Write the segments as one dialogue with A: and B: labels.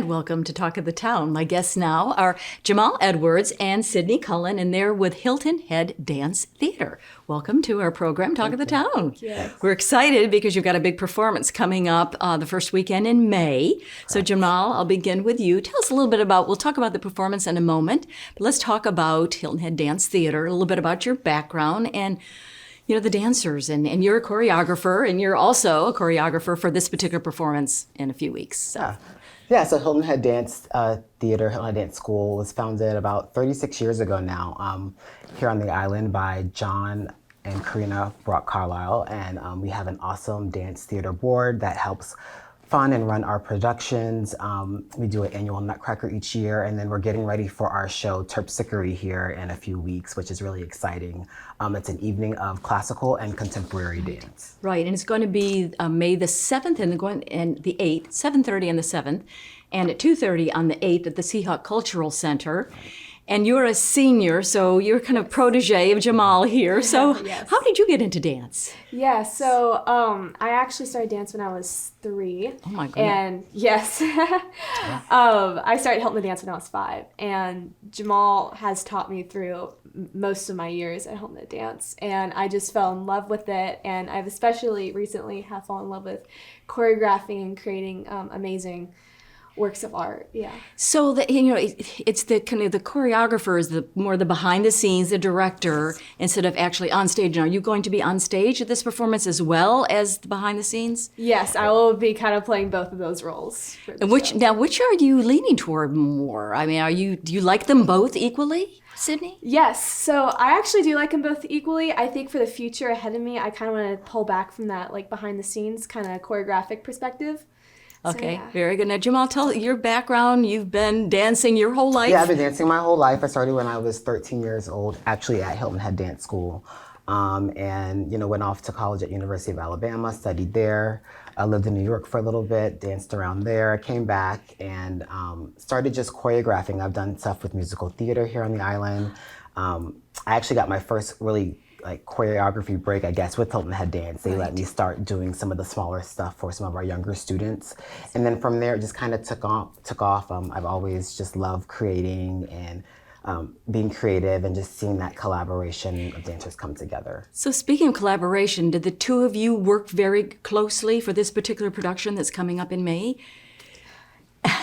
A: And welcome to Talk of the Town. My guests now are Jamal Edwards and Sydney Cullen, and they're with Hilton Head Dance Theatre. Welcome to our program, Talk of the Town.
B: Yes.
A: We're excited because you've got a big performance coming up the first weekend in May. So Jamal, I'll begin with you. Tell us a little bit about, we'll talk about the performance in a moment, but let's talk about Hilton Head Dance Theatre, a little bit about your background and the dancers, and you're a choreographer, and you're also a choreographer for this particular performance in a few weeks. So.
C: So Hilton Head Dance Theatre, Hilton Head Dance School was founded about 36 years ago now here on the island by John and Karina Brock Carlisle, and we have an awesome dance theater board that helps fund and run our productions. We do an annual Nutcracker each year, and then we're getting ready for our show Terpsichore here in a few weeks, which is really exciting. It's an evening of classical and contemporary dance.
A: Right, and it's going to be May the 7th and the 8th, 7:30 on the 7th, and at 2:30 on the 8th at the Seahawk Cultural Center. And you're a senior, so you're kind of protege of Jamal here. So
B: Yes.
A: How did you get into dance?
B: Yeah, so I actually started dance when I was 3.
A: Oh my goodness.
B: And yes, I started Hilton Dance when I was 5. And Jamal has taught me through most of my years at Hilton Dance. And I just fell in love with it. And I've especially recently have fallen in love with choreographing and creating amazing works of art. Yeah.
A: So it's the kind of the choreographer is the more the behind the scenes, the director, instead of actually on stage. Now, are you going to be on stage at this performance as well as the behind the scenes?
B: Yes, I will be kind of playing both of those roles. For the
A: And which
B: show.
A: are you leaning toward more? I mean, do you like them both equally, Sydney?
B: Yes, so I actually do like them both equally. I think for the future ahead of me, I kind of want to pull back from that like behind the scenes kind of choreographic perspective.
A: Okay,
B: So, yeah.
A: very good. Now, Jamal, tell your background. You've been dancing your whole life.
C: Yeah, I've been dancing my whole life. I started when I was 13 years old, actually at Hilton Head Dance School. And went off to college at University of Alabama, studied there. I lived in New York for a little bit, danced around there, came back and started just choreographing. I've done stuff with musical theater here on the island. I actually got my first really choreography break, I guess, with Hilton Head Dance. They let me start doing some of the smaller stuff for some of our younger students. And then from there, it just kind of took off. I've always just loved creating and being creative and just seeing that collaboration of dancers come together.
A: So speaking of collaboration, did the two of you work very closely for this particular production that's coming up in May?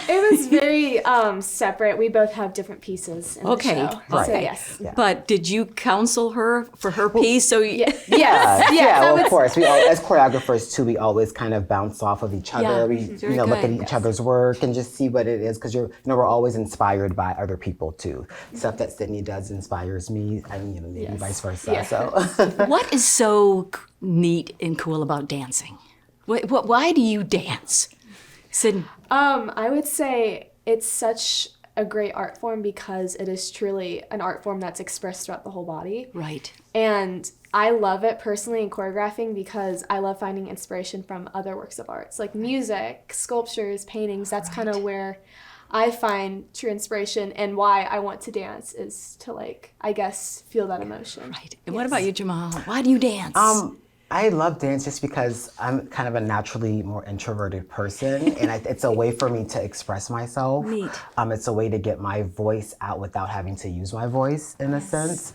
B: It was very separate. We both have different pieces in the show.
C: Right.
B: So yes.
C: Yeah.
A: But did you counsel her for her piece? So
B: Yes.
C: Well, of course. As choreographers too, we always kind of bounce off of each other.
A: Yeah,
C: We
A: very
C: look at
A: good.
C: each other's work and just see what it is, because we're always inspired by other people too. Stuff that Sydney does inspires me, and maybe
B: Yes.
C: vice versa.
B: Yeah.
C: So
A: What is so neat and cool about dancing? Why do you dance? Sydney?
B: I would say it's such a great art form because it is truly an art form that's expressed throughout the whole body.
A: Right.
B: And I love it personally in choreographing because I love finding inspiration from other works of art. Like music, sculptures, paintings. That's kind of where I find true inspiration, and why I want to dance is to I guess, feel that emotion.
A: Right. And what about you, Jamal? Why do you dance?
C: I love dance just because I'm kind of a naturally more introverted person, and it's a way for me to express myself.
A: Neat.
C: It's a way to get my voice out without having to use my voice, in a sense.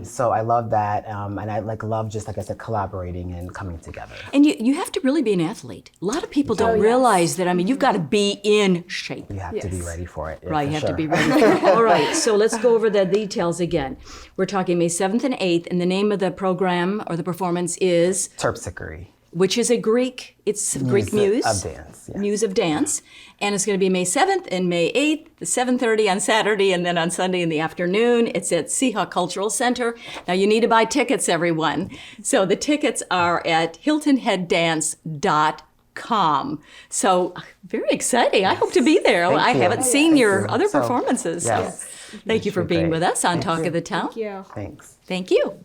C: So I love that, and I love just, like I said, collaborating and coming together.
A: And you have to really be an athlete. A lot of people don't
B: yes.
A: realize that. I mean, you've got to be in shape.
C: You have to be
B: Yes.
C: ready for it.
A: Right, you
C: for
A: have to
C: sure.
A: be ready for it. All right, so let's go over the details again. We're talking May 7th and 8th, and the name of the program or the performance is
C: Terpsichore.
A: which is Greek muse.
C: Of dance. Yeah.
A: Muse of dance. And it's going to be May 7th and May 8th, the 7:30 on Saturday, and then on Sunday in the afternoon. It's at Seahawk Cultural Center. Now you need to buy tickets, everyone. So the tickets are at hiltonheaddance.com. So very exciting. I hope to be there.
C: Thank
A: I
C: you.
A: haven't seen your
C: Thank you.
A: other
C: So,
A: performances.
C: yes.
A: So thank you for
C: You're
A: being
C: great.
A: with us on
C: Thank
A: Talk
C: you.
A: of the Town.
B: Thank you.
C: Thanks.
A: Thank you.